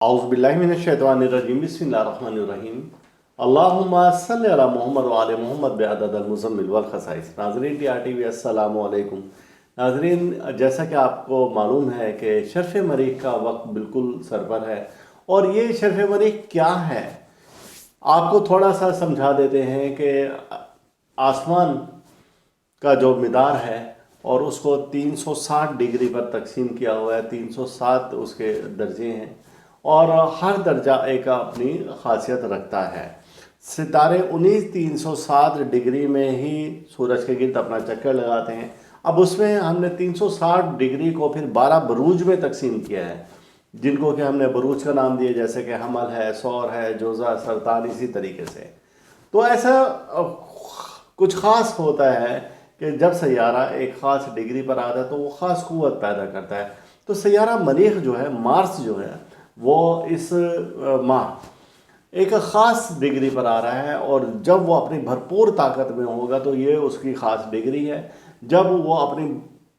औज़ुबिल्लाहिमिनश्शैतानिर्रजीम बिस्मिल्लाहिर्रहमानिर्रहीम अल्लाहुम्मा सल्लि अला मुहम्मद व आले मुहम्मद बिअददिल मुज़म्मिल वल खसाइस। नाज़रीन TRTV अस्सलामु अलैकुम। नाज़रीन, जैसा कि आपको मालूम है कि शर्फ़ मरीख़ का वक्त बिल्कुल सर पर है, और ये शर्फ़ मरीख़ क्या है आपको थोड़ा सा समझा देते हैं कि आसमान का जो मिदार है और उसको 360 डिग्री पर तकसीम किया हुआ है। 307 उसके दर्जे हैं और हर दर्जा एक अपनी खासियत रखता है। सितारे 307 डिग्री में ही सूरज के गिर्द अपना चक्कर लगाते हैं। अब उसमें हमने 360 डिग्री को फिर 12 बरूज में तकसीम किया है, जिनको कि हमने बरूज का नाम दिया, जैसे कि हमल है, सौर है, जोज़ा, सरतान, इसी तरीके से। तो ऐसा कुछ ख़ास होता है कि जब सैयारा एक ख़ास डिग्री पर आता है तो वो ख़ास क़ुव्वत पैदा करता है। तो सैयारा मरीख़ जो है, मार्स जो है, वो इस माह एक ख़ास डिग्री पर आ रहा है, और जब वो अपनी भरपूर ताकत में होगा तो ये उसकी ख़ास डिग्री है। जब वो अपनी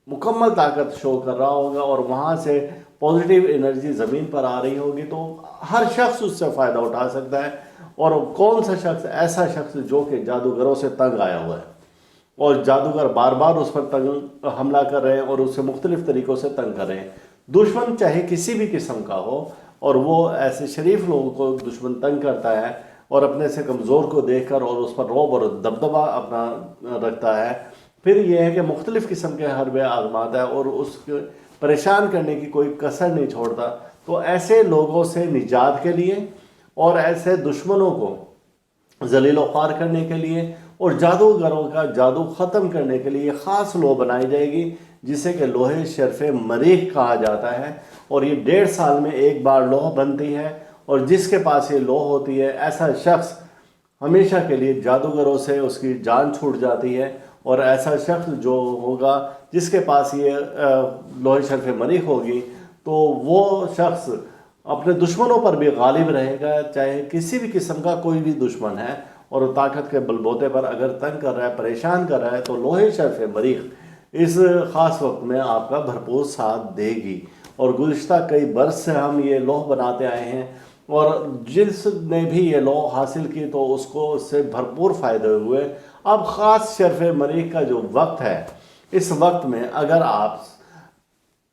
मुकम्मल ताकत शो कर रहा होगा और वहाँ से पॉजिटिव एनर्जी ज़मीन पर आ रही होगी तो हर शख्स उससे फ़ायदा उठा सकता है। और कौन सा शख्स? ऐसा शख्स जो कि जादूगरों से तंग आया हुआ है और जादूगर बार बार उस पर तंग हमला कर रहे हैं और उससे मुख्तलिफ़ तरीक़ों से तंग कर रहे हैं। दुश्मन चाहे किसी भी किस्म का हो, और वो ऐसे शरीफ लोगों को दुश्मन तंग करता है और अपने से कमज़ोर को देखकर और उस पर रौब और दबदबा अपना रखता है। फिर यह है कि मुख्तलिफ़ किस्म के हरबे आज़माता है और उसको परेशान करने की कोई कसर नहीं छोड़ता। तो ऐसे लोगों से निजात के लिए और ऐसे दुश्मनों को ज़लील व ख़ार करने के लिए और जादूगरों का जादू ख़त्म करने के लिए ख़ास लौ बनाई जाएगी, जिसे कि लोहे शर्फ़ मरीख़ कहा जाता है। और ये 1.5 साल में एक बार लोह बनती है, और जिसके पास ये लोह होती है ऐसा शख्स हमेशा के लिए जादूगरों से उसकी जान छूट जाती है। और ऐसा शख्स जो होगा जिसके पास ये लोहे शर्फ़ मरीख़ होगी तो वो शख्स अपने दुश्मनों पर भी गालिब रहेगा, चाहे किसी भी किस्म का कोई भी दुश्मन है, और ताकत के बलबोते पर अगर तंग कर रहा है, परेशान कर रहा है, तो लोहे शर्फ़ मरीख़ इस ख़ास वक्त में आपका भरपूर साथ देगी। और गुज़िश्ता कई बरस से हम ये लौह बनाते आए हैं, और जिसने भी ये लौह हासिल की तो उसको उससे भरपूर फ़ायदे हुए। अब ख़ास शर्फ़ मरीख़ का जो वक्त है, इस वक्त में अगर आप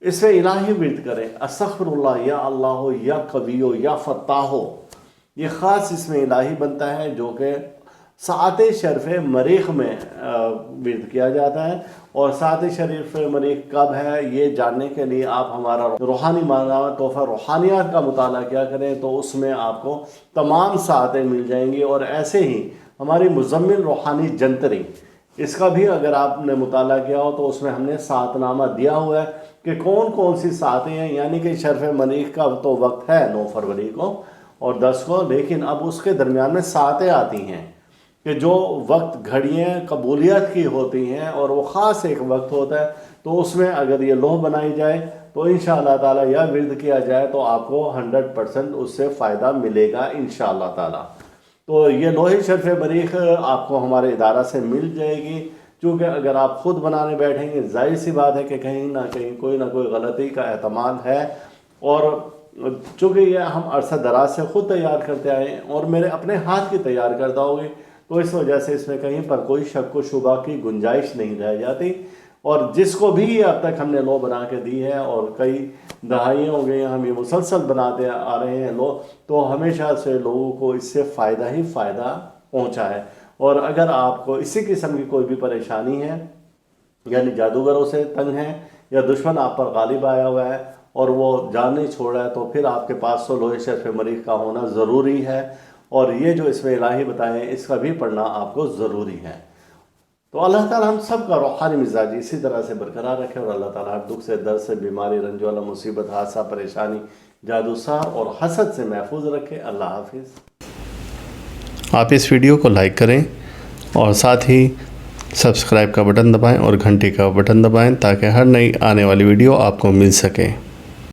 इसमें इलाही विर्द करें, अस्तग़फ़िरुल्लाह, या अल्लाह, या कवियो, या फ़त्ताहो, ये ख़ास इसमें इलाही बनता है जो कि सात शर्फ़ मरीख़ में विर्द किया जाता है। और सात शर्फ़ मरीख़ कब है ये जानने के लिए आप हमारा रूहानी माना तोहफ़ा रूहानियात का मुताला किया करें, तो उसमें आपको तमाम सातें मिल जाएंगी। और ऐसे ही हमारी मुज़म्मिल रूहानी जंतरी, इसका भी अगर आपने मुताला किया हो तो उसमें हमने सातनामा दिया हुआ है कि कौन कौन सी सातें हैं। यानी कि शर्फ़ मरीख़ का तो वक्त है 9 फरवरी को और 10 को, लेकिन अब उसके दरमियान में सातें आती हैं कि जो वक्त घड़ियाँ कबूलियत की होती हैं, और वो ख़ास एक वक्त होता है। तो उसमें अगर ये लोह बनाई जाए तो इंशाअल्लाह ताला या विर्द किया जाए तो आपको 100% उससे फ़ायदा मिलेगा इंशाअल्लाह ताला। तो ये लोहे शर्फ़ मरीख़ आपको हमारे इदारा से मिल जाएगी, क्योंकि अगर आप ख़ुद बनाने बैठेंगे ज़ाहिर सी बात है कि कहीं ना कहीं कोई ना कोई गलती का एहतमाल है। और चूँकि ये हम अरसा दराज से ख़ुद तैयार करते आए हैं और मेरे अपने हाथ की तैयार करता होगी, तो इस वजह से इसमें कहीं पर कोई शक व शुबा की गुंजाइश नहीं रह जाती। और जिसको भी अब तक हमने लो बना के दी है, और कई दहाइयाँ हो गई हम ये मुसलसल बनाते आ रहे हैं लो, तो हमेशा से लोगों को इससे फ़ायदा ही फ़ायदा पहुँचा है। और अगर आपको इसी किस्म की कोई भी परेशानी है, यानी जादूगरों से तंग है या दुश्मन आप पर गालिब आया हुआ है और वो जान नहीं छोड़ रहा है, तो फिर आपके पास तो लोहे शर्फ़ मरीख़ का होना ज़रूरी है। और ये जो इसमें इलाही बताएं इसका भी पढ़ना आपको ज़रूरी है। तो अल्लाह ताला हम सब का रूहानी मिजाज इसी तरह से बरकरार रखे, और अल्लाह ताला हर दुख से, दर्द से, बीमारी, रंजवाला, मुसीबत, हादसा, परेशानी, जादू, सहर और हसद से महफूज रखे। अल्लाह हाफिज़। आप इस वीडियो को लाइक करें और साथ ही सब्सक्राइब का बटन दबाएं और घंटी का बटन दबाएं, ताकि हर नई आने वाली वीडियो आपको मिल सके।